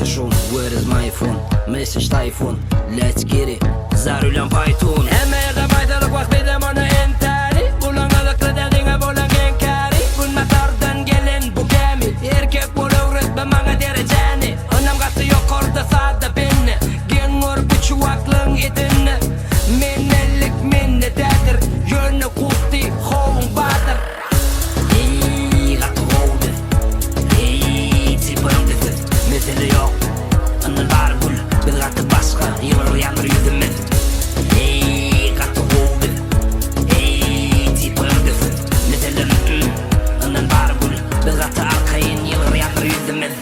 Session, where is my phone? Message typhoon, let's get it. Zarülen Python. Hemen yerde baydalık vak bedem onu entari. Bulan alıklı dediğine bulan genkari. Bunmatardan gelen bu gemi. Erkek bulu üretme bana dereceni. Önüm katı yok orada sağda beni. Gen var bu çuvaklığın edini. Minnelik minnededir. Yönü kusti, hovun badır. İyi katı hovdu. İyi tipim dedi. Mesele yok. Onun var bul. Bir katı başka. Yılır yanır yüzümün. İyi katı hovdu. İyi tipim dedi. Mesele onun var bul. Bir katı arkayın. Yılır yanır yüzümün.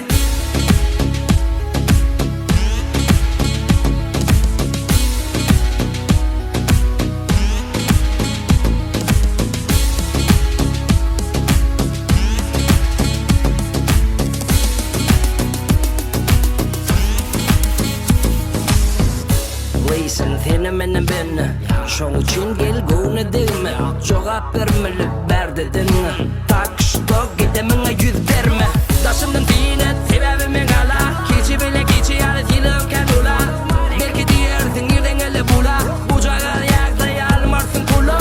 Listen, seni menem beni. Şoň için gelgowne degme. Jogap bermeli ber dedinmi? Takıştok gidemine yüz verme. Daşımdan tinet sebebimi gala. Keçi bile keçi yarı dilim kanula. Belki diyerdin yerden ele bula. Bu jaga yagda yalmarsın kulu.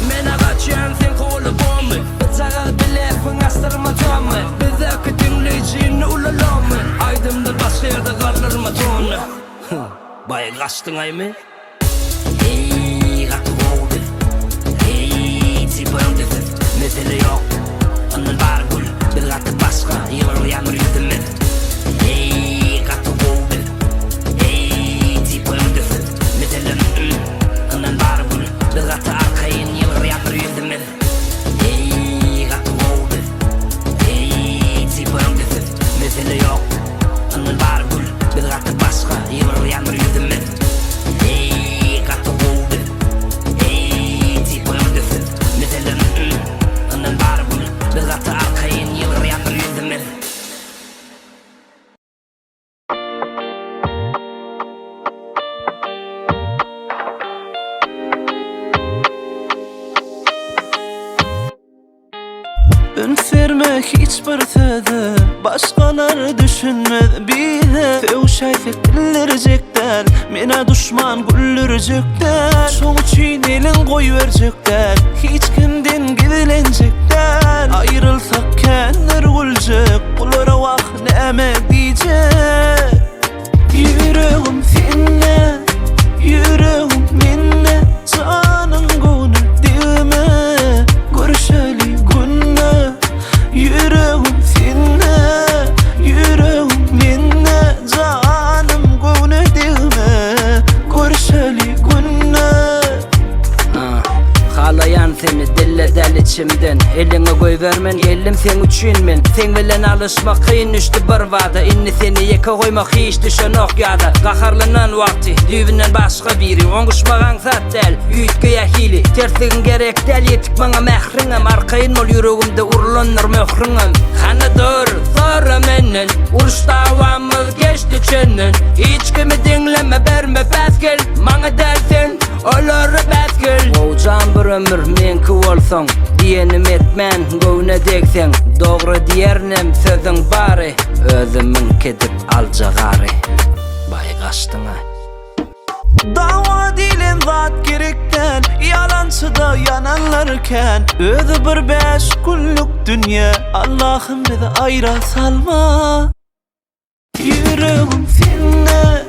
Mena kaçyan sen kolu bombi. Bıçağı bile fıngastırma tamı. Bizdeki dinleyicini ulalama. Aydımda başka yerde kalır mı tonu? Baya kaçtın ay mı? Hey katı oldu. Hey tipim dedi. Mesele yok. Onun var bul. Bir katı başka. Yılır yanır yüzümün. Hey katı oldu. Hey tipim dedi. Mesele onun var bul. Bir katı arkayın. Yılır yanır yüzümün. Hey katı oldu. Hey tipim dedi. Mesele yok. Onun var bul. Bir katı başka. Yılır yanır yüzümün. Hey katı oldu. Hey tipim dedi. Mesele onun var bul. Bir katı arkayın. Yılır yanır yüzümün. Ün vermek hiçbir tadı. Başkaları düşünmedi bile. Fevşayfek dillerecekler. Mena düşman güllürecekler. Şoň için elin koy verecekler. Hiç kimden gidilenecekler. Ayrılsak kendiler gülecek. Bulara vak neme diyecek. Yüreğim seninle, yüreğim minne. Canım gönül dime. Görüşeli günne. Yüreğim seninle, yüreğim minne. Canım gönül dime. Görüşeli günne. Halayan seni dille del içimden. Eline koy vermen elim sen üçün men. Sen bilen alışmak kıyın üçtü bir vada. İnni seni yeka koymak hiç düşen ok yada. Kaharlanan vakti düğünden başka biri. Onguşmagan zat del üytgeye hili. Tersligin gerek del yetik bana mehrinim. Arkayın ol yüreğimde urlanır möhrinim. Kana dur sonra menden. Uruş davamız geçti çenden. Hiç kimi dinleme berme bezgel. Mana dersen olur bezgel. Oğucan bir ömür menki olsan. Diyenim etmen gövne deksen. Doğru diyernem sözün bari. Özümün kedip alcagari. Bay kaçtın ha. Dava dilim zat gerekten. Yalancıda yananlarken. Özü bir 5 günlük dünya. Allah'ım bizi ayra salma. Yüreğim seninle,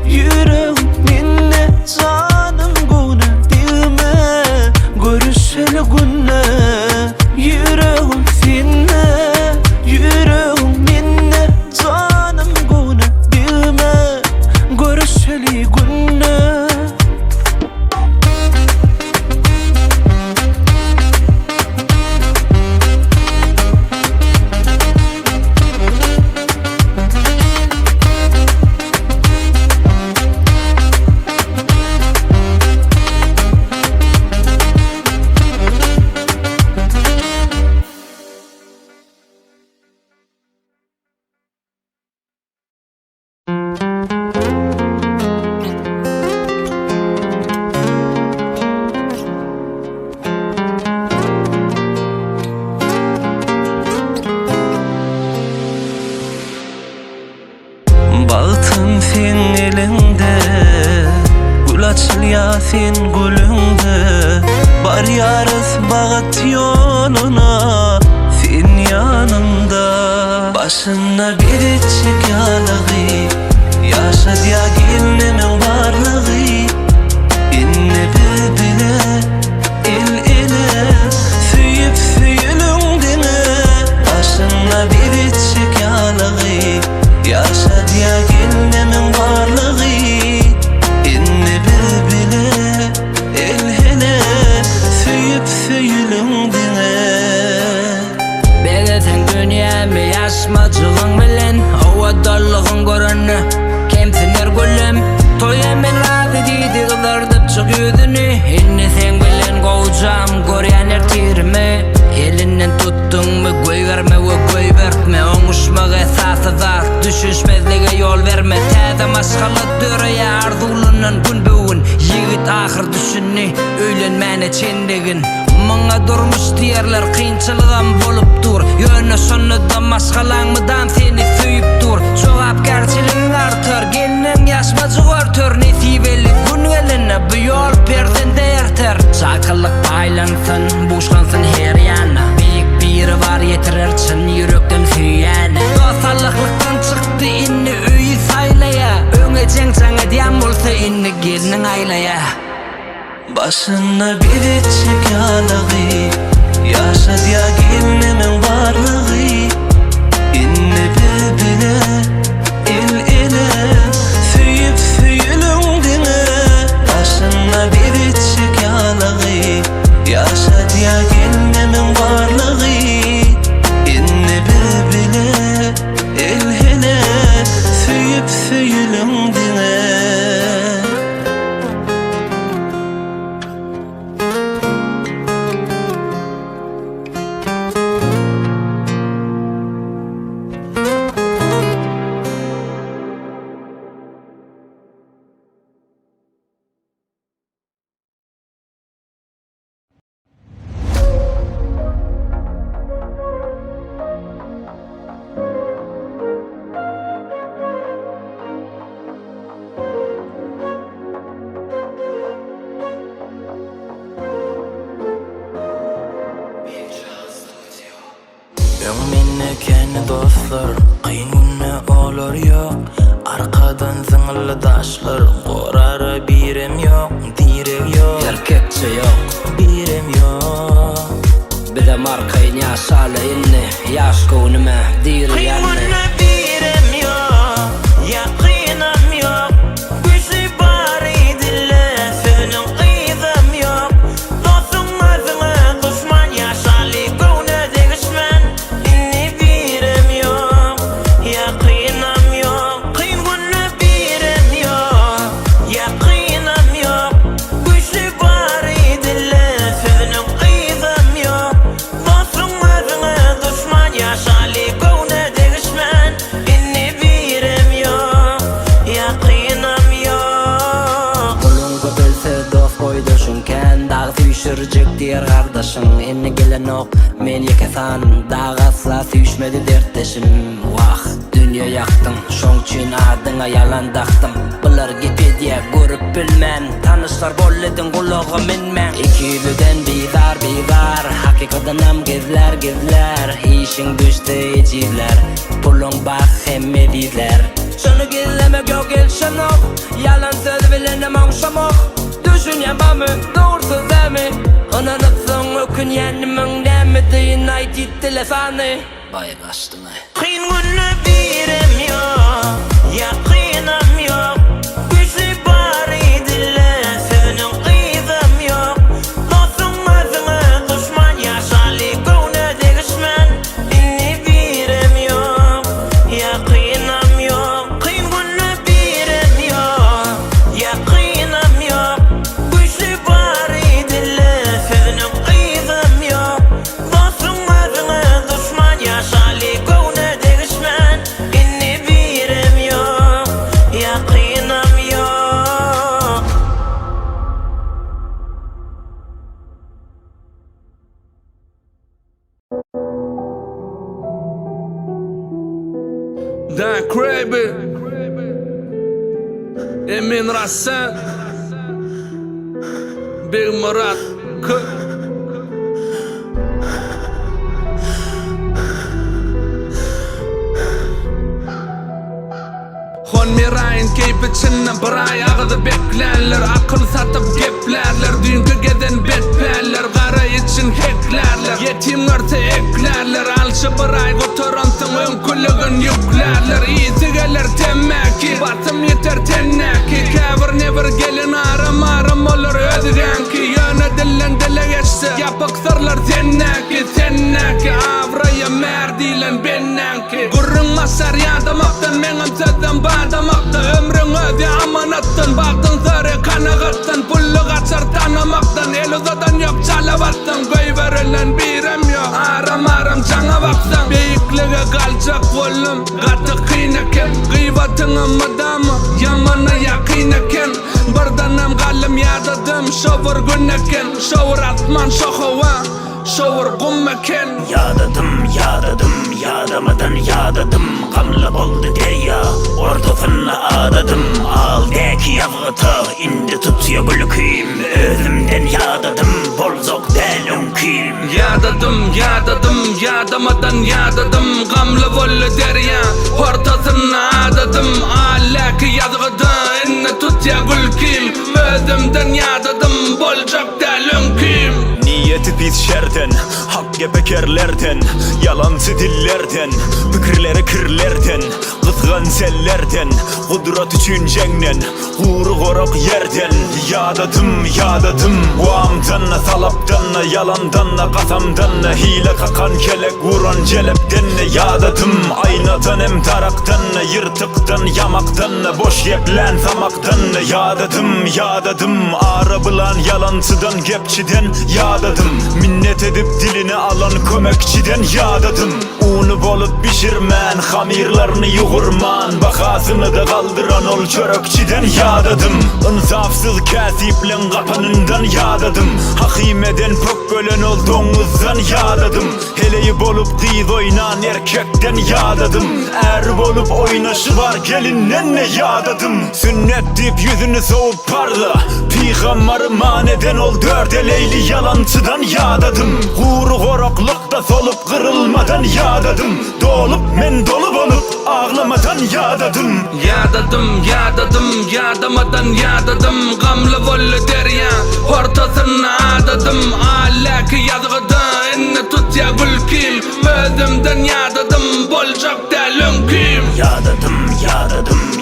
yüreğim minne. Canım gönül dime. Görüşeli günne. Yüreğim seninle, yüreğim minne. Canım gönül dime. Görüşeli günne. dilinde, gül açılyasin gülünde. Bar yarız bağıt yoluna, sen yanımda. Başına bir içik yalığı, yaşa diya gelimin varlığı. İnne bile, il ile, süyüp süyülündüne. Başına bir içik yalığı, yaşa diya gelimin varlığı. İnne bile, il ile, süyüp süyülündüne. Beleten dünyamı yaşmacılığın bilen, ova darlığın görünü kemsinir gülüm. Toyamen razı deydi kılardıp çık yüzünü. Inni sen bilen kovacağım göryen ertirme. Elinden tuttun mu göy verme ve göy vertme. Oңuşmak esası var, düşüşmezlige yol verme. Täze maşgaly döreye arzulunan gün bugün. Yigit ahir düşünni öýlenmäne çendigin. Maňa durmuş diýerler kynçylygam bolup dur. Ýöne şonda maşgalaňmydan seni süýüp dur. Jogapgarçylygyň artar, gelinen ýaşmajy görtür. Nesibeli gün gelene bu ýol perzende erter. Çakyllyk baýlansyn, boşlansyn her ýana. Beýik biri var ýetirer çyn ýürekden süýäne. Dostallyklykdan çykdy inni öýü saýlaýa. Öňe jeňçaňa diýen bolsa inni geliniň aýlaýa. Başına bir içik yalığı, yaşa diya gelimin varlığı. İnne bile, il ile, süyüp süyülündüne. Başına bir içik yalığı, yaşa diya gelimin varlığı. İnne bile, il ile, süyüp süyülündüne. Minne kendi dostlar, kıyın günne olur yok. Arkadan zıngılı daşlar, korara birem yok, direk yok. Erkekçe yok, Birem yok. bir de markayın yaşalı inni. Yaş konume dir Kıyın yanne. günne birem yok, yakınam yok. Güçlü bari dille, senin kıydım yok. Dostun azına düşman yaşalı gönle değişmen. İnni birem yok, yakınam yok. Kıyın günne birem yok, yakınam yok. Güçlü bari dille, senin kıydım yok. Dostun azına düşman yaşalı gönle değişmen. İnni birem yok, yakınam yok. Bulungu bilse dost koyduşunken dağı süýşürjek diýer gardaşyň. Inni gelen ok, men ýekesan dağı asla süýşmedi dertdeşim. Wah, dünýä ýakdyň, şoň üçin adyňa ýalan daktym. Bular gepediýä görüp bilmän, tanışlar bolledin gulaga minmän. Ikiliden bizar, hakykatynam gezler. Işiň düşdi ejizler, pulun bak hemme dizler. Şonu gizlemek yok elşanok, yalan söz bilenem oňşamak. Düşünýän bamy, dogrusu dämi? Ananypsyň ökünýänimiň näme diýin aýtyp telefony. Baýgaşdyň ay. Kıyın günne birem yok, yakınam yok. Güçlü bari dille, senin kıydım yok. Dostun azına düşman yaşalı gönle değişmen. İnni birem yok, yakınam yok. Kıyın günne birem yok, yakınam yok. Güçlü bari dille, senin kıydım yok. Dostun azına düşman yaşalı gönle değişmen. İnni birem yok, yakınam yok. Dan Craven, Emin Rassa Big Murat Hon mirayn keyp içinden bir ay ağıdı beklerler. Akıl satıp geplerler. Dünkü geden betperler. Gara için heklerler. Yetim örte eklerler. Alçı bir ay gotorantın önkülügün yüklerler. İyisi gelir temmeki batım yeter tenneki. Kevir nevir gelin aram olur özgenki. Yöne dillen dile geçti yapık sırlar tenneki avraya merdilen bennenki. Gurrun masar yadamaktan menin sözden bağdamakta. Ömrün öde amanattın baktın sarı kanagattın. Pullu kaçar tanımaktan el uzadan yok çalavattın. Göy verilen birem yok aram cana baksan. Beyiklige kalacak kolum katı kıyneken. Gıybatını mıdamı yamana yakıneken. Birdanem kalım yadadım şovur günneken. Şovur atman şohova şovur gummeken. Yadamadan yadadım. Gamlı boldu derya ortasına adadım. Aldaki yavgıtı indi tutuyor gülküm. Özümden yadadım bolzok delünküm. Yadamadan yadadım. Gamlı boldu derya ortasına adadım. Aldaki yavgıtı indi tutuyor gülküm. Özümden yadadım bolzok delünküm. Niyeti pis şerden, hak gebekerlerden, yalancı dillerden, fikirleri kirlerden, kızgan sellerden, kudret üçün cengnen, uğru korok yerden. Yadadım, uamdanna, salapdanna, yalandanna, kasamdanna, hile kakan kelek vuran celepdenna. Yadadım, aynadan em tarakdanna, yırtıktan, yamakdanna, boş yeplen samakdanna. Yadadım, ağrı bulan yalancıdan, gepçiden. Yadadım, minnet edip dilini alan kömekçiden. Yadadım, unu bolup pişirmen, hamirlarını yuğurman, bakasını da kaldıran ol çörökçiden. Yadadım, insafsız kasiplen kapınından. Yadadım, hakimeden pök gölen ol domuzdan. Yadadım, heleyi bolup kıyız oynan erkekten. Yadadım, er bolup oynaşı var gelinden ne. Yadadım, sünnet deyip yüzünü soğup parla, peygamber maneden ol dört eleyli yalancıdan. Yadadım, uğru koroklukta solup kırılmadan. Yadadım, dolup men dolu olup ağlamadan. Yadadım, yadamadan yadadım. Gamlı bollu derya ortasına adadım. Alaki yazgıdı inni tutya gülküm. Özümden yadadım bolcak delünküm.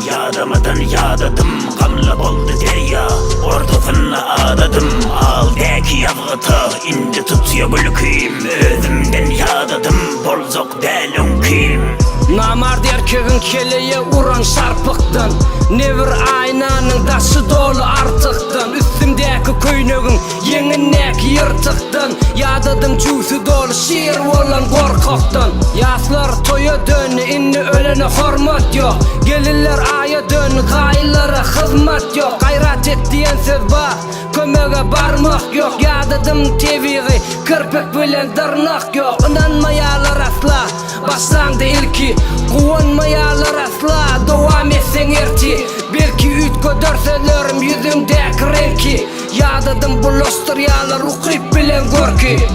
Yadamadan yadadım. Gamlı boldu derya ortasına adadım. Aldaki yavgıtı indi tutuyor gülküm. Özümden yadadım bolzok delünküm. Namard erkegin keleye uran şarpıktın. Nevir aynanın daşı dolu artıktın. Üstümdeki köynegin yeğinnek yırtıktın. Yadadım juicy dolu şiir olan korkaktın. Yaslar toya dön inni ölene hormat yok. Gelirler aya dön gaylara hizmet yok. Gayrat et diyen söz var kömege barmak yok. Yadadım teviği kırpik bilen dırnak yok. İnanmayalar asla başlandı ilki, kuvvanmayalar asla devam etsen erti. Belki üt ködörselerim yüzümdeki renki. Yadadım buluşturyalar ukip bilen görki.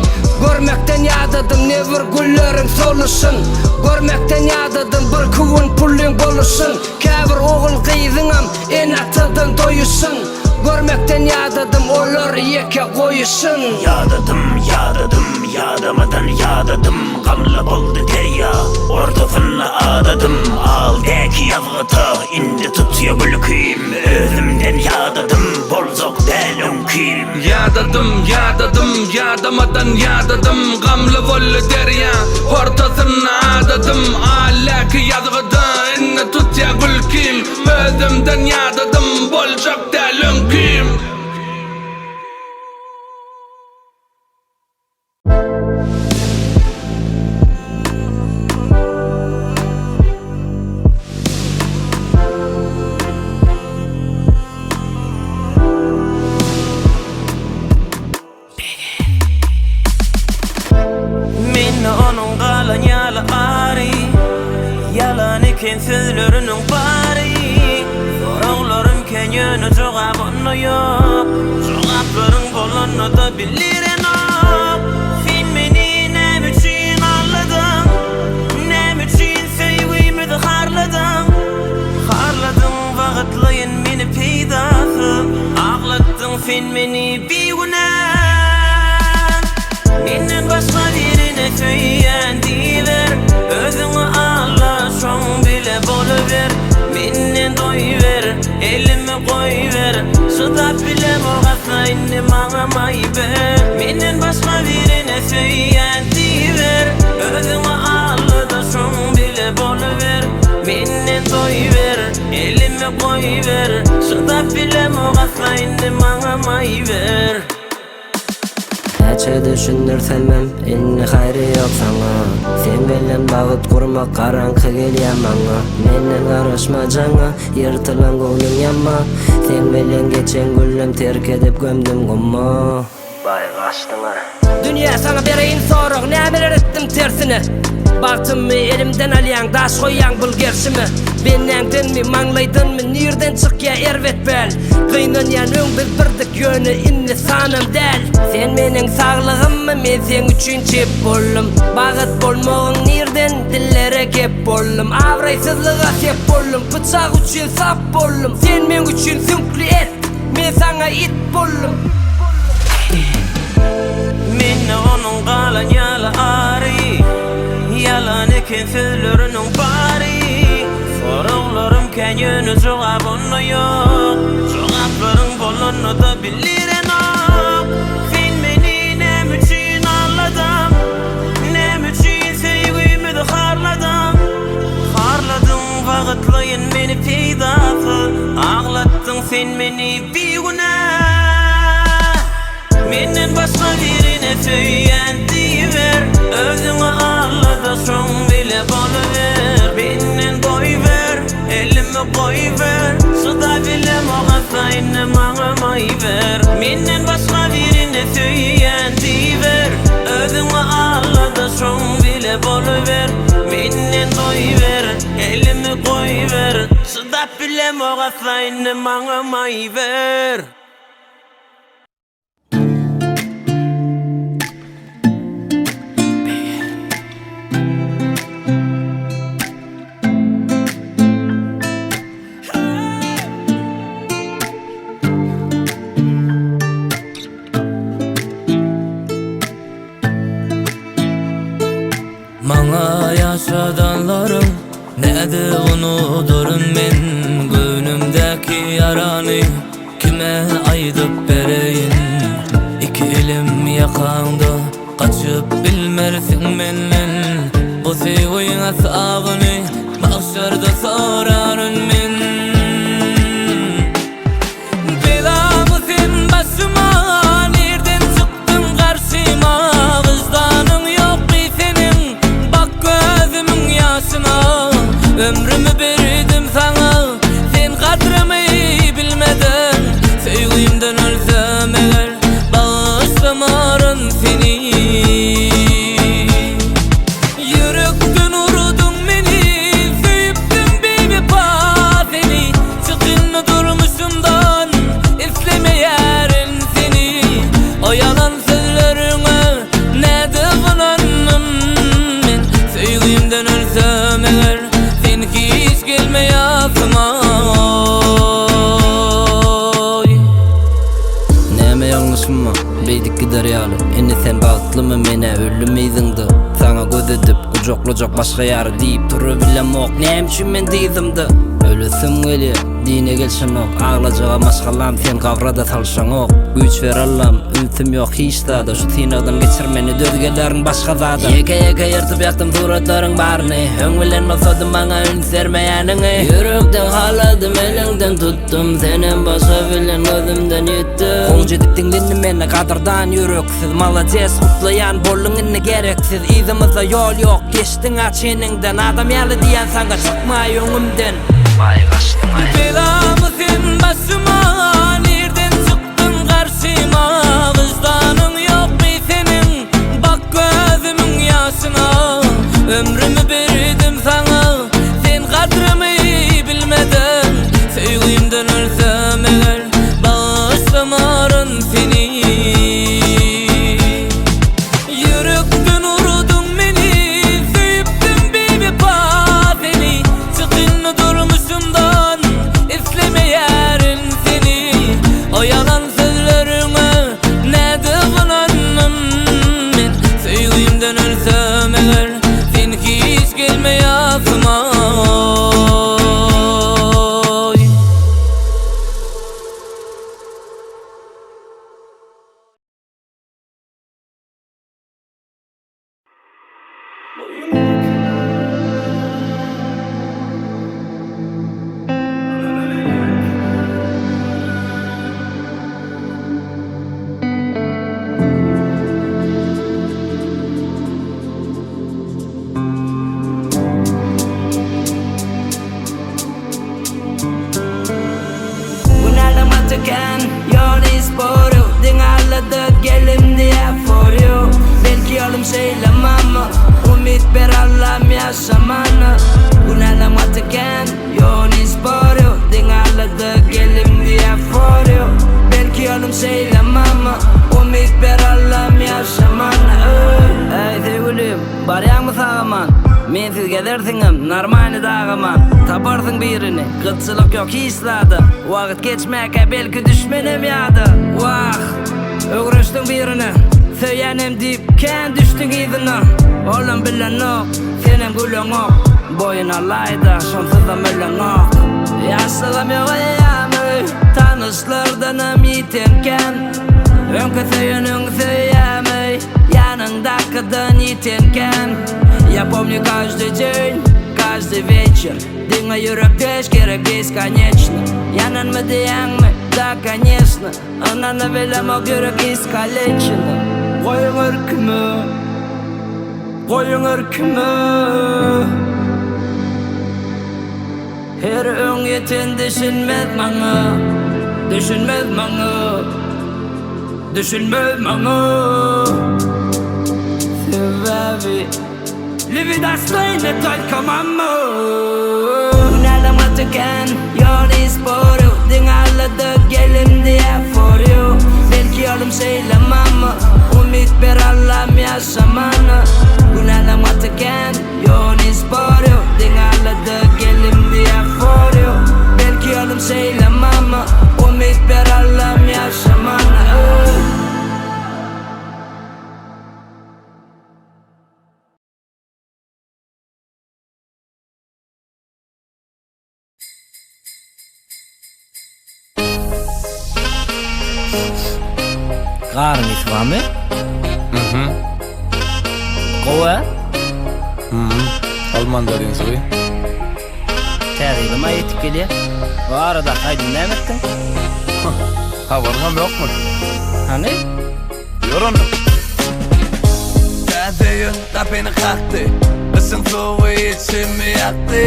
Görmekten yadadım nevir güllerin soluşun. Görmekten yadadım bir kuvun pullin boluşun. Kevir oğul kıyzınam en atıdan doyusun. Görmekten yadadım olur yeke koyuşun. Yadamadan yadadım. Gamlı boldu derya ortasına adadım. Aldaki yavgıtı indi tutuyor gülküm. Özümden yadadım bolzok delünküm. Yadamadan yadadım. Gamlı bollu derya ortasına adadım. Alaki yazgıdı inni tutya gülküm. Özümden yadadım bolcak delünküm. Onun kalan yalı ağrı, yalan iken sözlerinin bari. Sorularım ken yönü cevabını yok. Cevapların bolunu da biliren o. Sen beni nem için ağladın, nem için sevgimi de harladın. Harladın vakitleyin beni peydası, ağlattın sen beni bir günen. Menden başka birine söyleyen diver, özünü ağla şon bile boluver. Menden doyuver, elimi koyuver, şıdap bile boğazla indim ağlamayı ver. Menden başka birine söyleyen diver, özünü ağla da şon bile boluver. Menden doyuver, elimi koyuver, şıdap bile boğazla indim ağlamayı ver. Neçe düşündürsem inni hayri yok sana. Sen bilen bağıt kurmak karankı gelýär maňa. Menden garaşma jana, ýyrtylan göwlüň ýanma. Sen bilen geçen güllem terk edip gömdüm gumma. Bay gaçdyňa. Dünya sana bereýin sorag, nämeler etdim tersine. Baktımmy elimden alýan, daş goýýan bul gerçimi. Benäňden mi maňlaýdynmy, nirden çykýa erwetbel. Gynanýan öň biz birdik ýöne inni sanam däl. Sen meniň saglygymmy, men sen üçin çep boldum. Bagyt bolmagyň nirden dillere gep boldum. Awraýsyzlyga sep boldum, bıçak üçin sap boldum. Sen men üçin sünkli et, men sana it boldum. Minne onun galan ýaly ary, yalan eken sözleriniň bary. Soraglarym ken ýöne jogabyny ýok, jogaplaryň bolunu da biliren ok. Sen meni nem üçin ağladın, nem üçin sevgimi de harladın. Harladın wagtlaýyn meni peýdasy, ağlattın sen meni bir günen. Menden başka birine söyleyen diver, özüňi ağla da şoň bile boluver. Menden doyuver, elimi koyuver, şuda bile moğazayını maňamaý ver. Menden başka birine söyleyen diver, özüňi ağla da şoň bile boluver. Menden doyuver, elimi koyuver, şuda bile moğazayını maňamaý ver. Maňa ýaşadanlarym näde unudurun men, göwnümdäki ýarany kime aýdyp bereýin. Iki elim ýakaňda gaçyp bilmersiň menden, bu sevgiň asagyny mahşerde soraryn men. Belamı sen başyma, nerden çyktın garşyma, wyjdanyň ýokmy senin, bak gözümün ýaşyna. Ömrümü berdim sana, sen kadrımı bilmeden. Sevgimden ölsem eger, bağışlamarım seni. Yürekten urudun beni, seviptin bebepa seni. Çıkınlı durmuşumdan, islemeyerin seni. O yalan sözlerine näde gınandım men. Sevgimden ölsem eger, sen hiç gelmeýäsmi? Näme ýalňyşmyma, beýdikki darýaly. Indi sen bagtlymy mene öldürmeýdiňdi. Sana göz edip ujoklajak başga ýary diýip turup bilemok. Näme üçin men diýdimdi? Ölüsüm gelýär, dine gelşen ok. Ağlajaga maşgalam sen gabrada salşaň ok. Güç ver Allah'ım, ümtim yok hiç da. Şu tinagdan geçirmeni dözgelerin başga zada. Yeke ýertip ýaktym suratlaryň baryny, öň bilen bolsady maňa ün sermeýäniňi. Yürekden haladym, eliňden tutdum, senen başa bilen gözümden ýetdim. Goň jedipdiň dinni meni kadrdan yüreksiz, malajes gutlaýan boldun inni gereksiz. Izimizde ýol ýok, geçdiň açeniňden, adam ýaly diýen saňa çykmaý öňümden. Bay gaçdyňa. Belamı sen başyma, nerden çyktın garşyma, wyjdanyň ýokmy senin, bak gözümün ýaşyna. Ömrümü berdim sana, sen kadrymı bilmeden. Sevgimden ölsem tüken Yol isporu Dingalladı gelim diye for you Belki yolum şeylemem mı Umit bir Allah'ım yaşamanı Günelama tüken Yol isporu Dingalladı gelim diye for you Belki yolum şeylemem mı Umit bir Allah'ım yaşamanı Ey sevgilim baryan mı sağaman Men sizge dersiňem narmany dağaman Taparsın birini gıtçılık yok hiçlady Wagt geçmeke belki düşmenem ýady Wah ögrüşdüň birini Söýenem dip kän düşdüň izine Olam bilen ok senem güleň ok Boyun alayda şonsuzda mölen ok Ýaşlygym ýok ýamy tanışlardanam ýitenken Öňkü söýeniň söýämi ýanyndakydan ýitenken Я помню каждый день, каждый вечер Дыма юрок теш керек бесконечно Янан мы дыяң мы, да конечно Ананы белем ок юрок искалечено Коюң өркүмө, коюң өркүмө Her öň ýeten düşünmez maňa Düşünmez maňa Düşünmez maňa Sebebi Livi достойно только маму Günelama tüken Yol isporu Dingalladı gelim diye for you Belki yolum şeylemem mı Umit bir Allah'ım yaşamanı Günelama tüken Yol isporu Dingalladı gelim diye for you Belki yolum şeylemem mı Umit bir Allah'ım yaşamanı Garın ismami? Gowa? Alman derin soy. Täzegime ýetip gelýär. Bu arada haýdym nämetdiň? Habargam ýokmy? Hani? Ýoran. Täzeýün tapyny kakdy Isın soğuy içimi yaktı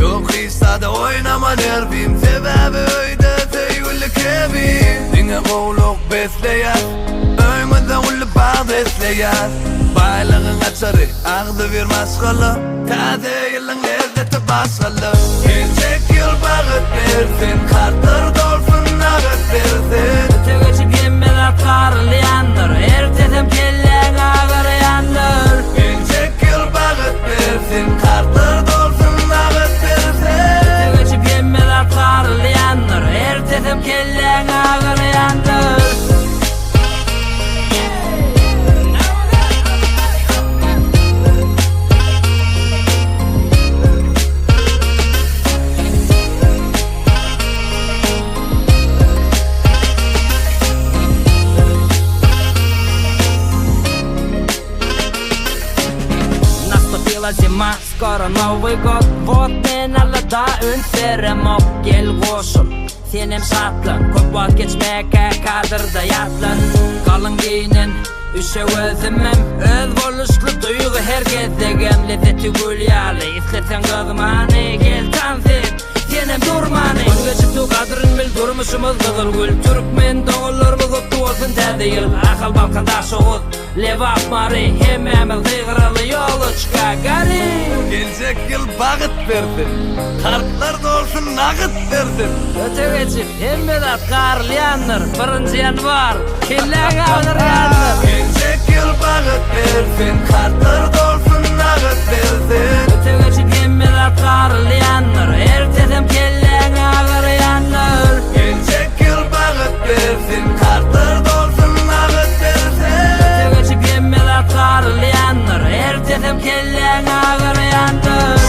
Yok hiç oynama nervim Sebebi öýde söýgüli kebim Diňe gowluk besleýär Öýmede uly bağ besleýär Baylygyň açary agdy bir maşgala Täzeýiň lezzeti başgaly Geljek ýyl bagyt bersin Kartlar dolsun nagat bersin Ötegeçip ýemmeler karlyandyr Ertesem kelleň agyryandyr Geljek ýyl bagyt bersin Kartlar dolsun nagat bersin Ötegeçip ýemmeler karlyandyr Ertesem kelleň agyryandyr Zima, skoro Новый год Вот men alla da ünferem ok Gel goşul, senem satlı Köp wagt geçmeke kadırda yatlın Kalın giyinin, üşe özümem Öz boluşlu duygu herkesdegem Lezzeti gül ýaly, islesen gözmany Gel tansip, senem durmany Geçip tu kadryn bil durmuşumuz kızıl gül Türkmen doğullarımız ottu olsun täze ýyl Akal balkan taşoğuz, levap mari Hemmemiz zygyraly ýoly çyka gari Geljek ýyl bagyt bersin Kartlar dolsun nagyt bersin Ötegeçip hemmeler karlyandyr 1-nji ýanwar kelleň agyryandyr Geljek ýyl bagyt bersin Kartlar dolsun nagyt bersin Ötegeçip hemmeler karlyandyr Ertesem kelleň agyryandyr Geljek ýyl bagyt bersin Kartlar dolsun nagyt bersin Ötegeçip hemmeler karlyandyr Ertesem kelleň agyryandyr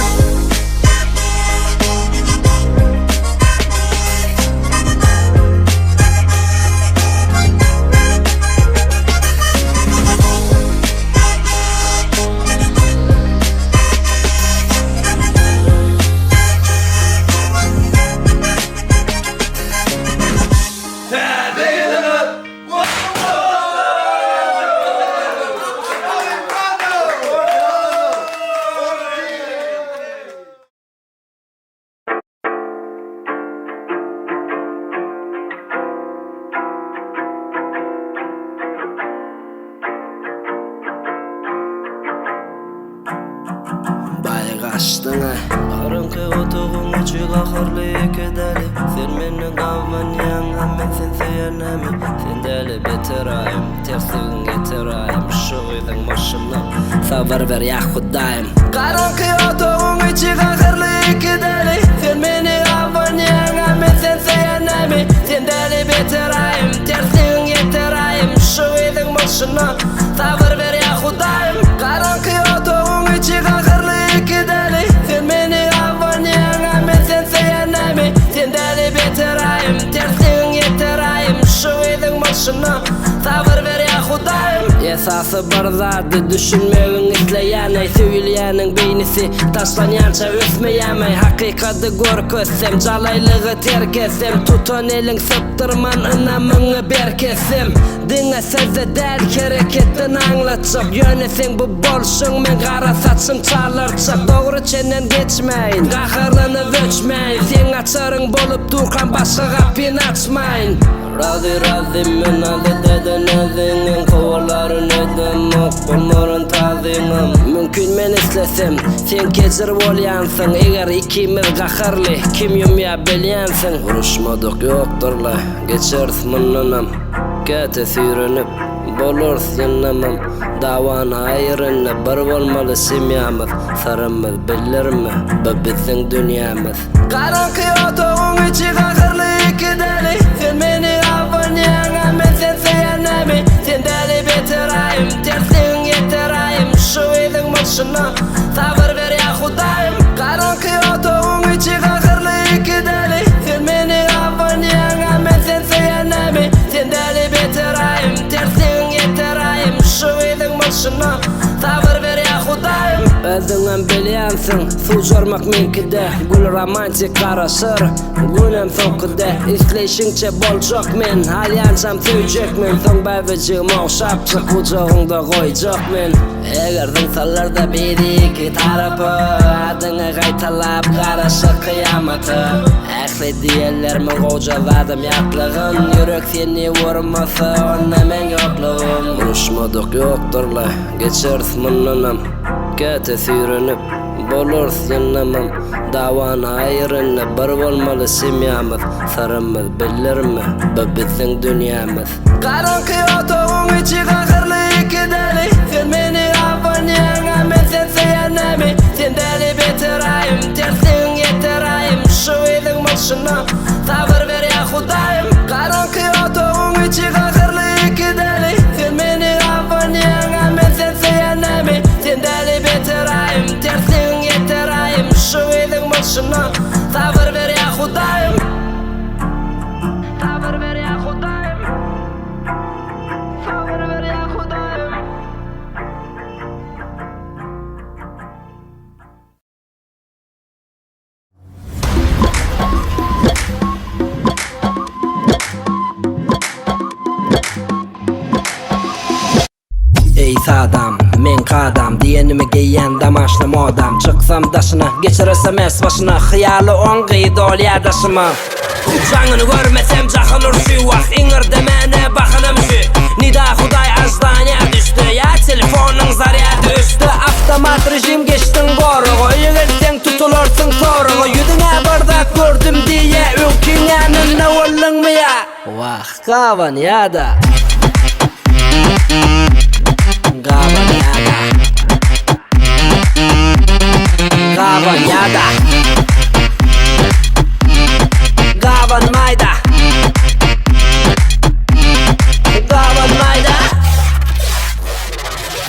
açtın ay. Arınqı otuğun içi qahırlı iki deli. Sen meni qavman yana, men sen seyenemi. Sen deli beter ayım, tersligin geter ayım. Şuğuydun başına, sabar ver ya Xudayım. Arınqı otuğun içi qahırlı iki deli. Sen meni qavman yana, men sen seyenemi. Sen deli beter ayım, tersligin geter ayım. Şuğuydun başına, sabar ver ya Xudayım. Arınqı otuğun içi qahırlı iki deli. Sen meni qavman yana, men sen seyenemi. Sen deli beter ayım, tersligin geter ayım. Şuğuydun başına, sabar ver ya Xudayım. Esası bir zatı düşünmegin isleýän, söýleýäniň beýnisi taşlanýança ösmeýämey. Hakykatdy görkezsem, jalaylygy terkesem, tutan eliň sypdyrman ynamyňy berkesem. Diňe sözde däl kereketden aňlatjak, ýöneseň bu bolşuň men gara saçym çalarjak. Dogry çenden geçmeýin, gahyrlanyp öçmeýin, sen açaryň bolup durkan başga gapyny açmaýyn. Razi men adı deden özüňiň kowalaryn ödem okbolmaryň tazyňam. Mümkin men islesem, sen keçir bolýansyň. Eger ikimiz gahyrly, kim ýumýa bilýänsiň. Uruşmadyk ýokdurla, geçersiz mununam. Käte süýrenip, bolurs ýanamam. Dawan aýryny bir bolmaly semýamyz. Sarymyz bilirmi, bu bizdiň dünýämiz. Garanky otuğun içi gahyrly iki deli. Sen meni qavman yana, men sen seýenemi. Sen deli beter ayım, tersligin geter ayım. Şuýdyň başına, sabar ver ya Xudayım. Garanky otuğun içi gahyrly iki deli. Sen meni qavman yana, men sen seýenemi. Sen deli beter ayım, tersligin geter ayım. Şuýdyň başına, sabar ver ya Xudayım. Özüňem bilýänsiň, sujarmak menkide. Gül romantik garaşyr, günem soňkyda. Isleýişiňçe boljak men, halýançam söýjekmen. Soň bäbejigim okşap, kujagyňda goýjakmen. Eger dynsalarda bir-iki tarapy, adyňy gaýtalap garaşy kıyamaty. Ähli diýerlermi goja zadym ýatlygyn, ýürek seni vurmasa onda men ýoklugym. Uruşmadyk ýokdurla, geçersiz mununam. Käte süýrenip, bolurs ýanamam. Dawan aýryny bir bolmaly semýamyz. Sarymyz bilirmi, bu bizdiň dünýämiz. Garanky otuğun içi gahyrly iki deli. Sen meni qavman yana, men sen seýenemi. Sen deli beter ayım, tersligin geter ayım. Şuýdyň başına, sabar ver ya Xudayım. Garanky otuğun içi gahyrly iki deli. Sen meni qavman yana, men sen seýenemi. Sen deli beter ayım, tersligin geter ayım. Şuýdyň başına, sabar ver ya Xudayım. Sabar ver ya Xudayım. Sabar ver ya Xudayım. Ey sadam, men kadam, diýenimi geýen damaşly modam. Çıksam daşyna, geçiresem es başyna, hyýaly oň gyýdol ýadaşyma. Jaňyny görmesem jahylur şu wagt, iňirde mene bakylym şu. Nida Huday ajdanya düşdi, ya telefonyň zaryady düşdi. Avtomat rejim geçtin gorugy, ýegelseň tutulursyň sorugy. Ýüzüňe bardak gördüm diýe, öňkiňänin näwelliňmi ya? Wah, kawan ýada. Gabanyada, Gabanyada, Gaban mayda, Gaban mayda.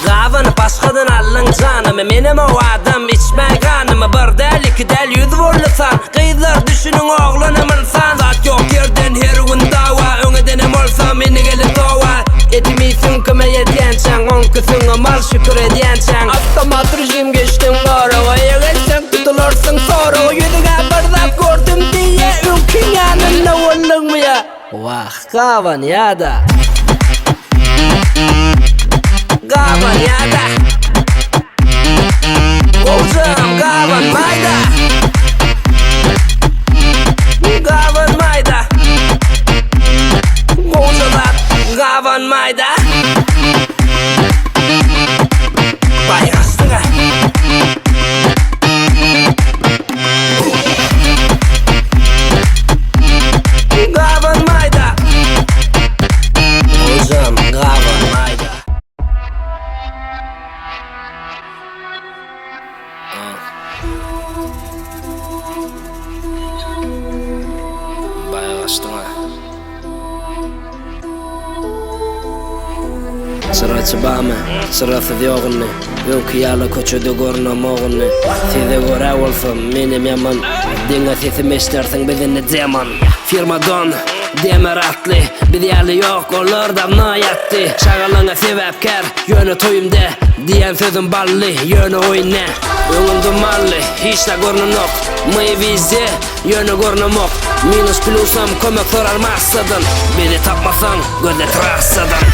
Gaban başgadan allyň janymy, menem o adam içmäý ganymy. Bir del, iki del, 100 bolsan, gyzlar düşünüň oglanymy san. Zat ýok ýerden her gün dawa, öňedenem bolsa meni gelip towa. Etimisin kime yetýänçäň, oňkysyňa mal şükür edýänçäň. Avtomat rejim geçtin gorugy, ýegelseň tutulursyň sorugy. Ýüzüňe bardak gördüm diýe, öňkiňänin näwelliňmi ya? Wah, kawan ýada. Gaban ýada. Gojam gaban mayda. Gaban mayda. Gojalar gaban mayda. Bayrastyňa. Sıracı bağımı, sırasız yoğunlu Önkü yalı köçöde görünüm oğunlu Size göre olsun benim yaman Dine sesim istersin bizini zaman Firmadan demir atlı Bir yalı yok olur damna yattı Şağalana sebepkar yönü toyumda Diyen sözüm ballı yönü oyna Önüm dumanlı hiç de görünüm yok Mıy vize yönü görünüm yok Minus plusam kömek sorar maksadın Beni tapmasan gözle trassadın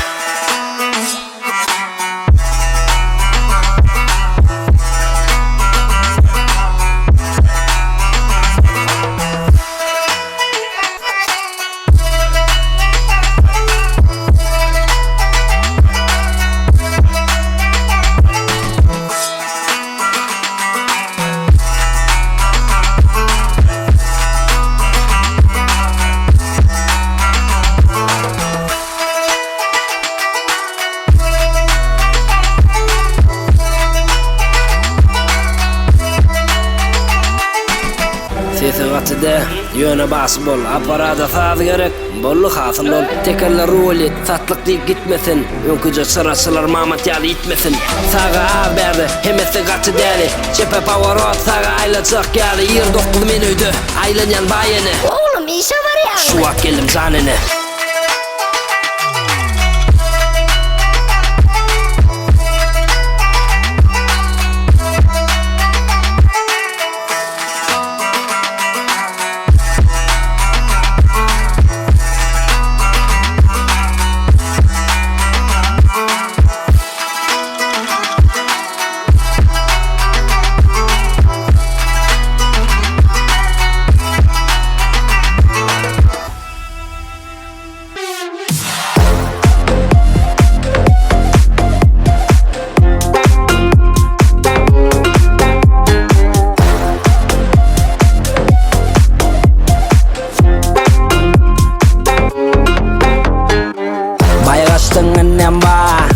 Sesi katıda yöne bas bol Aparada saz gerek bollu hasıl ol Tekerler rolü tatlık deyip gitmesin Önküce sırasılar mamat yalı itmesin Sağa ağ berdi hemesi kaçı deli Çepe pavarot sağa aylacak geldi Yer doklu menüydü aylanyan bayeni Oğlum işe var ya. Şu vak gelim canini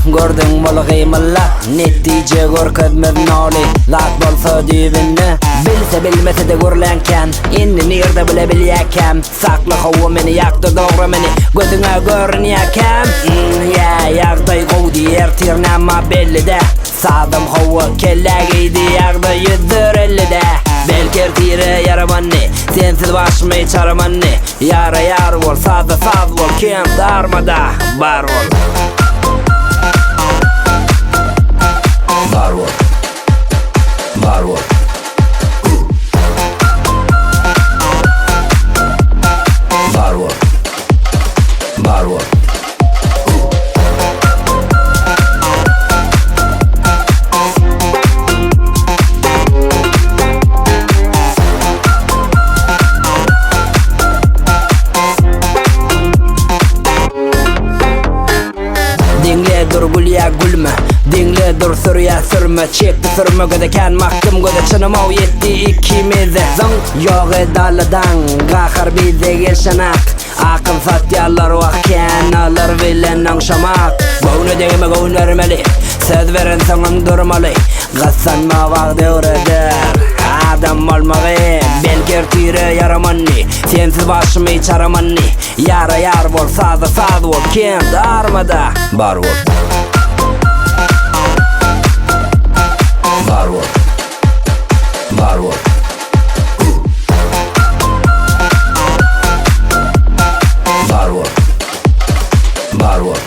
Gördün bolu kıymalla Netice görkezmez noli Lat bolsa düğünne Bilse bilmese de görlenken İnni nirde bile bilyekem Saklı kovu meni yaktı doğru meni Gözüne görün yakem Ya yaktay kovdu yer tirnama belli de Sadım kovu kelle giydi yaktı yüzdür elli de Belker tire yaramanni Sensiz başımı çaramanni Yara yar vol sazda saz vol Kim darmada bar vol Barwar Barwar Barwar Barwar Dinle dur gulya gulme Dinle dur sürüye sürme Çekti sürme gödeken mahkum göde çınımav yetti ikimize Zın yok edalıdan Gahar bize gelşanak Akın satyalar vakken alır bilen anşamak Gönü değme gönü vermeli Söz veren sonun durmalı Gıssanma vak devredir Adam olmağı Belker tire yaramanni Sensiz başımı çaramanni Yara yar bol sazda saz bol Kim darmada bar bol Barwar Barwar Barwar Barwar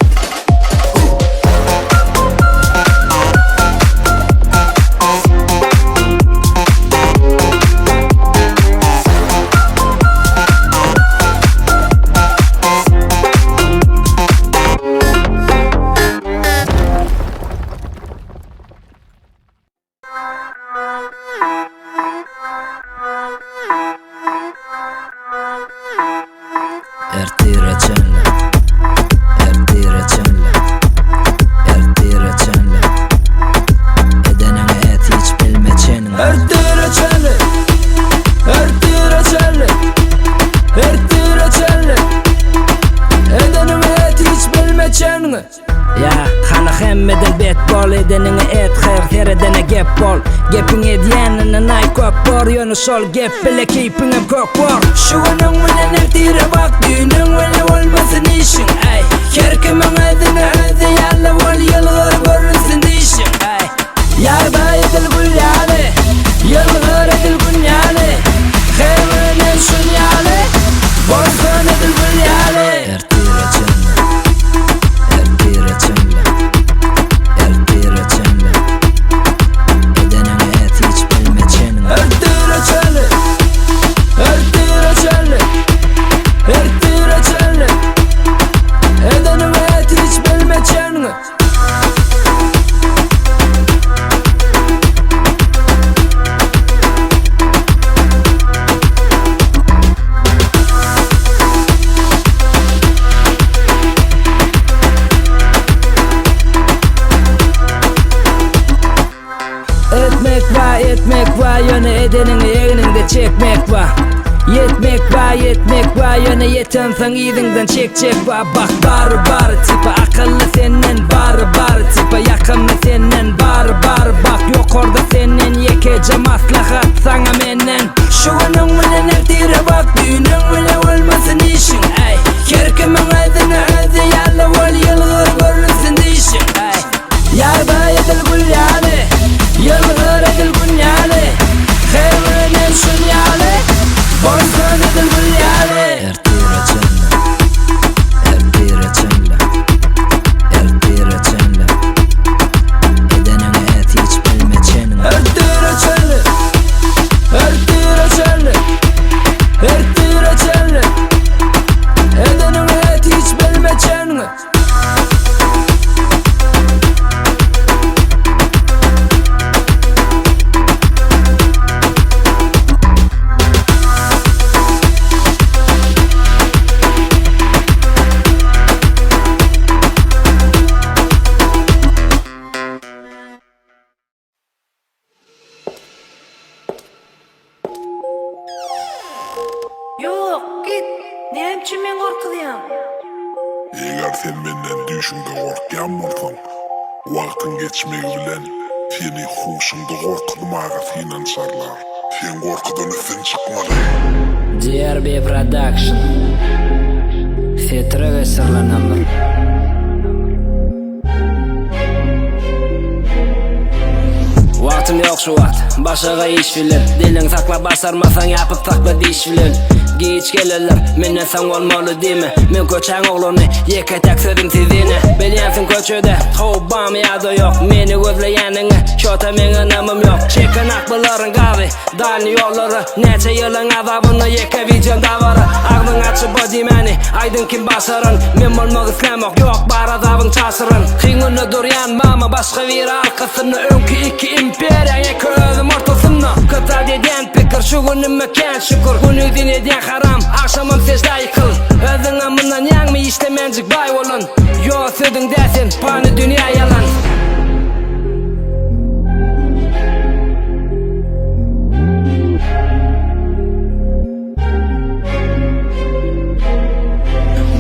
Ertire çenle Ertire çenle Ertire çenle Edenene et hiç bilme çenle Ertire çenle Ertire çenle Ertire çenle Edenene et hiç bilme çenle Ya hana hemmeden bet bol Edenene et her edene gep bol Gepine diyenine nay kök bor Yönü sol gep bile keypine kök bor Şuanın bilen ertire bak Düğünün veli olmasın işin Kerkimin edine öde yalla vol Yana edenin eğininde çekmek var. Yetmek var yana yetensen izinden çek var. Bak barı tipa akıllı senden barı tipa yakınlı senden barı bak yok orada senden yekece maslahat sana menden. Şu günün bilen ertire bak düğünün bile olmasın işin ay. Kerkemin aydını aydı yalla ol yılgır görünsün dişin ay. Yarba edil gül yani yılgır edil gün yani Khayrinen şun yani Borsan edil gül yani Ertire çenle Edenine et hiç bilme çenin Ertire çenle Edenine et hiç bilme çenin Yok git. Ne için men korkuyorum? Eğer sen menden düşümde korkyan bolsaň, wagtyň geçmegi bilen seni huşumda korkutmaga sinen sarlar. Sen korkudan üstün çıkmaly. DRB Production Fetre ve sırlanamır Vaktim yok şu vakt, başaga iş bilir. Dilin sakla basarmasan yapıp sakla diş bilir. Geç gelirler, menne san olmalı deme. Men köçen oğlunu, yeketek sözüm sizine. Bilyensin köçöde, kovbam ya da yok. Meni gözleyenine, şota men namım yok. Çekin akbaların gavi, dalni yolları. Neçe yılın azabını yeke vicdan davarı. Ağzın açıp o dimeni, aydın kim basarın. Men olmak istemek yok, bar azabın çasırın. Kıyınını dur yanmama, başka bir arkasını. Önkü iki imperiya, yeke özüm ortasını. Kıta deden pikir, şu günümme ken şükür. Günü dineden haram, akşamım secda yıkıl. Özün amından yanmi işte mencik bay olun. Yo söydün desin, panı dünya yalan.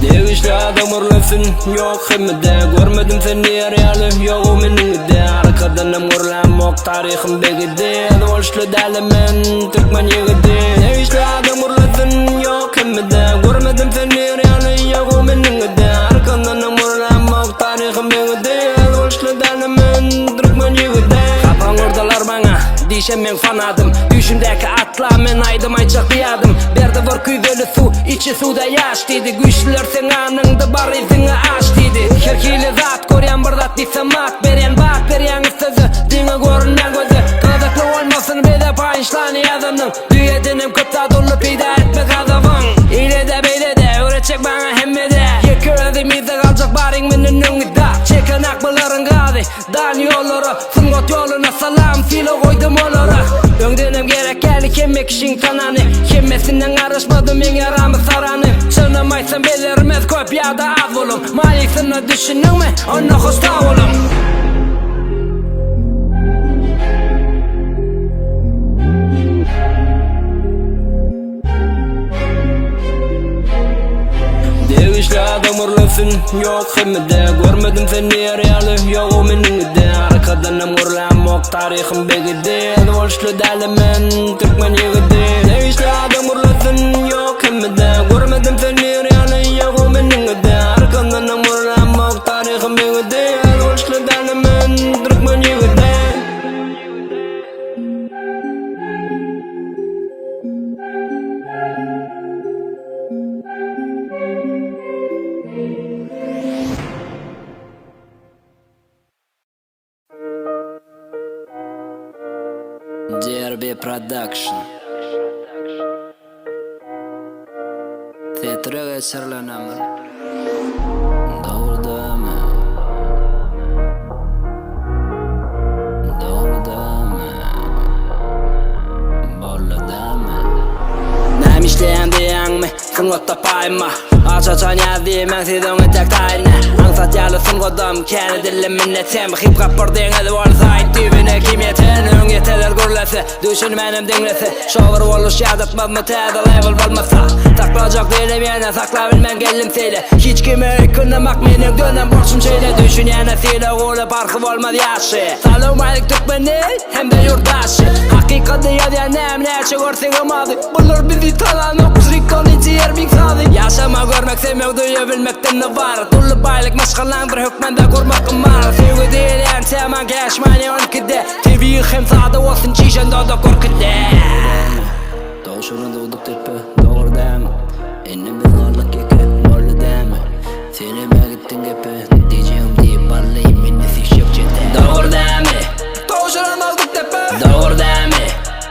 Devişli adam urlasın, yok hemide. Görmedim seni yaryalı, yok o meningide. Arkadanım urlam, ok tarihim begide. Oluşlu dalimen, Türkmen yigide. Devişli adam urlasın, yok hemide. Görmedim seni yaryalı, yok o meningide. Arkadanım urlam, ok tarihim begide. Oluşlu dalimen, Türkmen yigide. Kapan ordalar bana, dişem men fanadım. Düşümdeki atla men aydım ayçak biyadım. Berdi var küydölü su, içi suda yaş dedi. Güçlüler sen anında bar izini aç dedi. Herkili zat koryan bardat disa mak beren bak beryan sözü. Dine görünen gözü, kazaklı olmasın bede payınçlarını yazanın. Düyedenim kıta dolu peyda etmek azabın. İle de beyle de öğretecek bana hemmede. Yeki özümüzde kalacak barin minin önüde. Çeken akbaların gazi, dan yolları. Sıngot yoluna salam, filo koydum olara. Öngdenem gerek geldi kemmek işin kananı. Kemmesinden araşmadım en yaramı saranı. Çırnamaysan belirmez köp ya da az olum. Maliksini düşündün mü? Ona hoşta olum. Devişli adam urlasın, yok hemide. Görmedim seni yaryalı, yok o meningide. Arkadanım urlam, ok tarihim begide. Oluşlu dalimen, Türkmen yigide. Devişli adam urlasın, yok hemide. Görmedim seni yaryalı, yok o meningide. Arkadanım urlam, ok tarihim begide. Oluşlu dalimen, Türkmen yigide. DRB Production Tetre ve sırlanamır Doğru deme Bolla deme Nem işleyen diyen mi? Kıngotta payma Açaçan yazdi men sizin tek tayne Maksat yalısın kodam kendi dilim minnetem Hip hop bardığına duvar zayt düğüne kimyeten Ön yeteler gürlese düşünmenim dinlese Şover oluş yadatmaz mı teda level olmasa Taklayacak değilim yana saklabilmen gellim seyle Hiç kime kınamak menin dönem borçum şeyle Düşün yana seyle oğlu parkı olmaz yaşı Salınmaylık Türkmeni hem de yurdaşı Hakikati yadıyanem neçe görsen amadı Bulur bizi talanıp Rikon içi yer bin sadı Yaşama görmek sevmek duyabilmekten ne var Dullu baylık maşkalandır hükmende kurmakım var Sevgi değil yani sevmen geçmeni 12'de TV'yi hem sağda olsun çişen da korkutte Doğuşurun doğduk tepe doğru deme Ennem bir varlık yeke morlu deme Seneme gittin gepe diyeceğim deyip parlayayım minnesi şık cidden Doğru deme Doğuşurun doğduk tepe doğru deme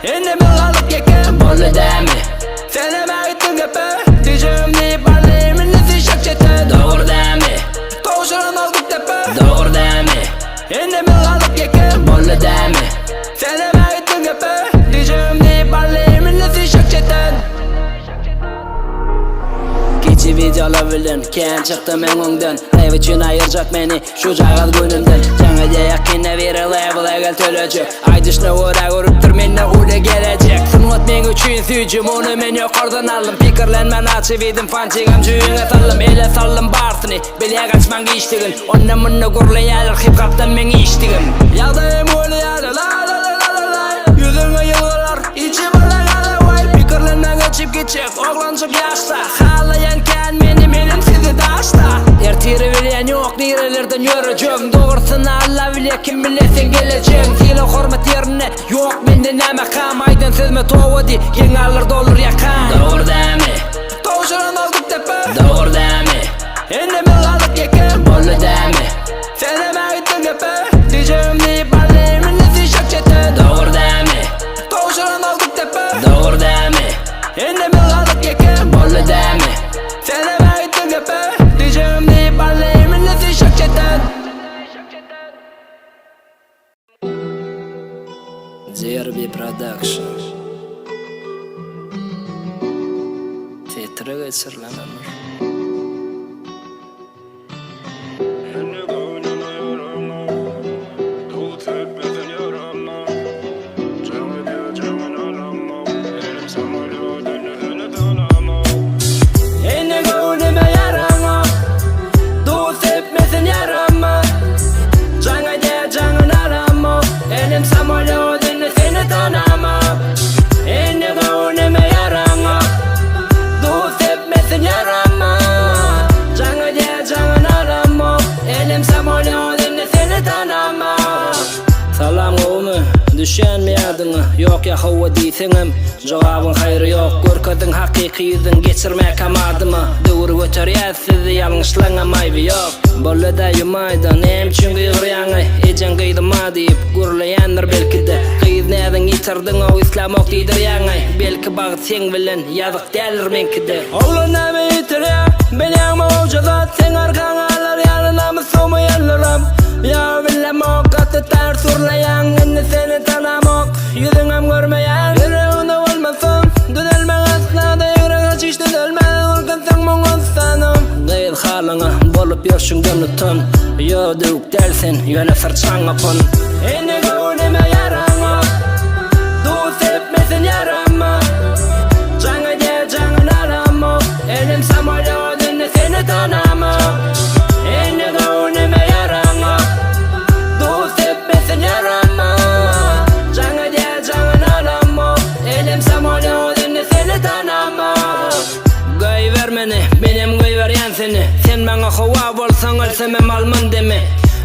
Ennem bir varlık yeke morlu deme Seneme gittin gepe diyeceğim deyip parlayayım minnesi şık cidden Doğru deme Doğuşurun doğduk tepe doğru deme Ennem bir varlık yeke morlu deme Seneme gittin gepe diyeceğim deyip parlayayım minnesi şık cidden Geçi videolar bilen Ken çıktı men önden Ev için ayıracak beni şu cağız günümden Canı yakine bir level'e gel tölöcü Aydışına uğra görüptür menne ule gelecek Sınıt men üçün sücüm onu men yukarıdan aldım Pikirlenmen açı vidim fançigam cüyüne sallım Ele sallım barsını Bilye kaçman geçtigin Ondan mını gurlayalar hip hop'tan men iştigim Yağdayım öyle yağda la la la la la Yüzüne yılgılar içi bana gala vay Pikirlenmen geçip geçecek oğlancık yaşta Halayan benim sizi daşta Ertiri bilen yok nerelerden yürüyeceğim Doğrusunu Allah bile kim bilesin geleceğim Zile hormat yerine yok bende ne makam Aydın sözme tovadi yeni alır dolur yakan Doğru deme Doğuşuran olduk tepe Doğru deme Ennem yılgalık yeken Bollu deme Seneme gittin gepe diyeceğim deyip parlayayım minnesi şak çete Doğru deme Doğuşuran olduk tepe Doğru deme Ennem yılgalık yeken Bollu deme Seneme gittin gepe diyeceğim deyip parlayayım minnesi şak çete ZRB Production Tetre geçirlenir Düşenmeyadın yok ya hava deysenim Cevabın hayrı yok Görkedin hakiki yüzün geçirmek amadımı Doğru götür ya sizi yanlışlanamay bir yok Bolle da yumaydan emçin gıyıryanı Ecen gıydıma deyip gürleyenler belki de Gıyız nedin yitirdin o İslam ok deydir yanı Belki bağıt sen bilen yazık derler menki de Oğlun nemi yitir ya Benim avcada sen arkan alır yanına mı somayanlarım Ya bilem o katı ter surlayan Inni seni tanamok Yüzüngem görmeyen Yüreğinde olmasın Düzelme asla da yüreğe çişti dölme Olkan sen muğun sanım Gıyıl halına bolup yoşun gönlütün Yoduk dersin yöne fırçan apın Inni gönlüme yaramı Dost etmesin yaramı Canı diye canın aramı Elim samolo dinle seni tanamı Inni gönlüme yaramı Dost etmesin yaramı Canı diye canın aramı Elim samolo dinle seni tanamı Göy vermeni benim göy veren seni Sen bana hava bolsan ölsemem alman demi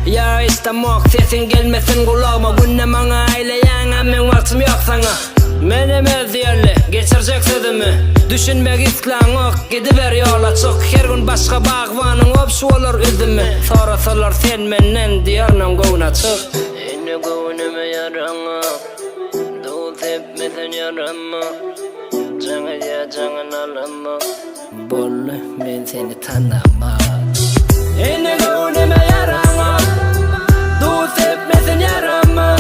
Ya istemok sesin gelmesin kulağıma Günne bana aileyen amin vaktim yok sana Benim öz yerli geçirecek sözümü Düşünmek islan ok gidiver yola çık Her gün başka bağvanın opşu olur üzümü Sorasalar sen menden diyarnan gövna çık Inni gövnüme yarama Dost etmesen yarama Canı ya canın alama Bolle men seni tanamam Inni gövnüme yarama Dost etmesen yarama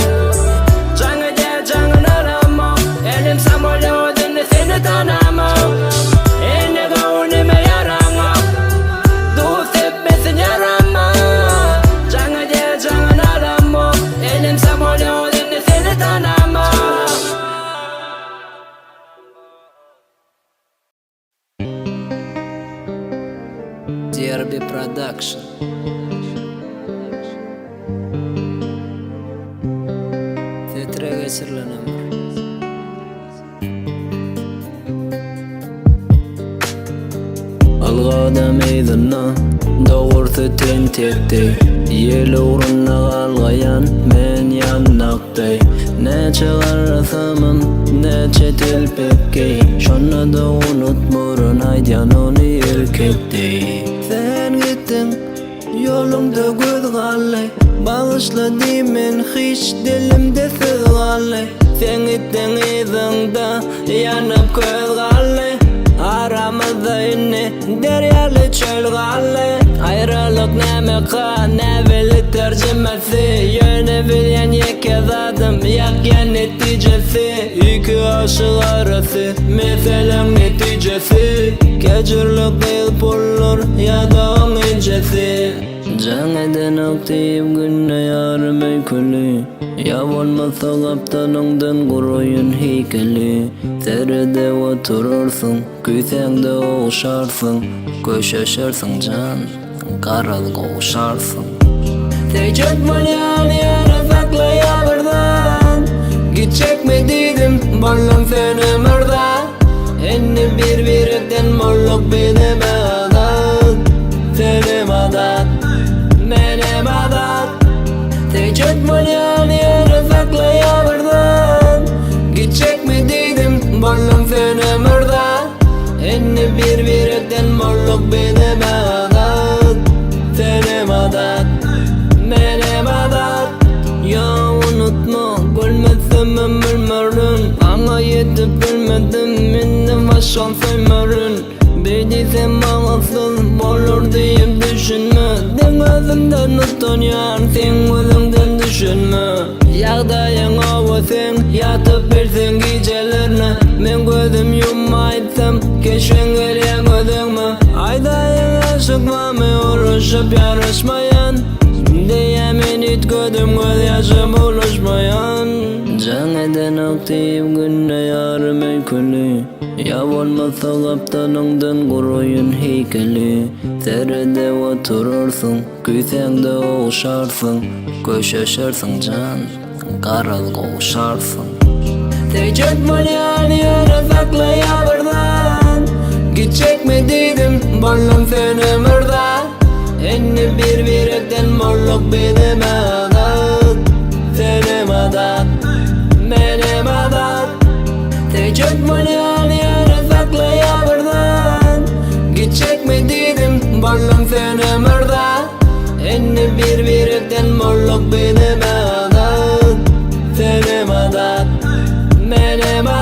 Canı ya canın alama Elim samolo dinle seni tanamam Inni gövnüme yarama Dost etmesin yarama BRB Production. Tetre geçirilen ömür. Algada meydana doğurtu tentektey Yel uğruna kalgayan men yannaktay Neçe qarasamın, neçe telpekkey Şonna da unutmurun aydan onu erkektey Sen gittin, yolumda göz gallay Bağışla dimen hiç dilimde söz gallay Sen gittin izinde yanıp göz gallay Aramızda inni deryalı çöl galle Ayrılık ne meka ne veli tercümesi Yönü bilen yekezadım yakken neticesi İki aşık arası meselen neticesi Keçirlik değil pullur ya da on incesi Can eden aktiyim günne yarım eykülü Ya olmasa kaptanыңdan kuruyun heykeli Seride oturursun, küysende oğuşarsın Köşeşersin can, karalık oğuşarsın Tecet malyan yana saklayabırdan Gidecek mi dedim, balım seni mırda Enni birbirinden molluk benim adat Senim adat, benim adat Tecet malyan yana saklayabırdan Gidecek mi dedim, balım seni mırda Enni birbirinden molluk benim adat Senim adat, benim adat Ya unutma, gülmezsem ömürmörün Ama yetip bilmedim, minnim aşan sevmörün Beydiysem ağasın, olur deyip düşünme Den gözümden utun yar, sen gözümden düşünme Yağdayın ova sen, yatıp bilsin gecelerine Men gözüm yummaytsam, keşfen geliye gözüme Aydayın aşıkma mı uğraşıp yarışmayan Diyemin it gözüm göz yaşım oluşmayan Can eden aktiyim günne yarım eykülü Ya olmasa kaptanыңdan kuruyun heykeli Seride oturursun, küysende oğuşarsın Köşeşersin can, karalık oğuşarsın Tecet malyan yana saklayabırdan Gidecek mi dedim, balım seni mırda Enni birbirinden molluk benim adat Senim adat, benim adat Tecet malyan yana saklayabırdan Gidecek mi dedim, balım seni mırda Enni birbirinden molluk benim adat Senim adat, benim adat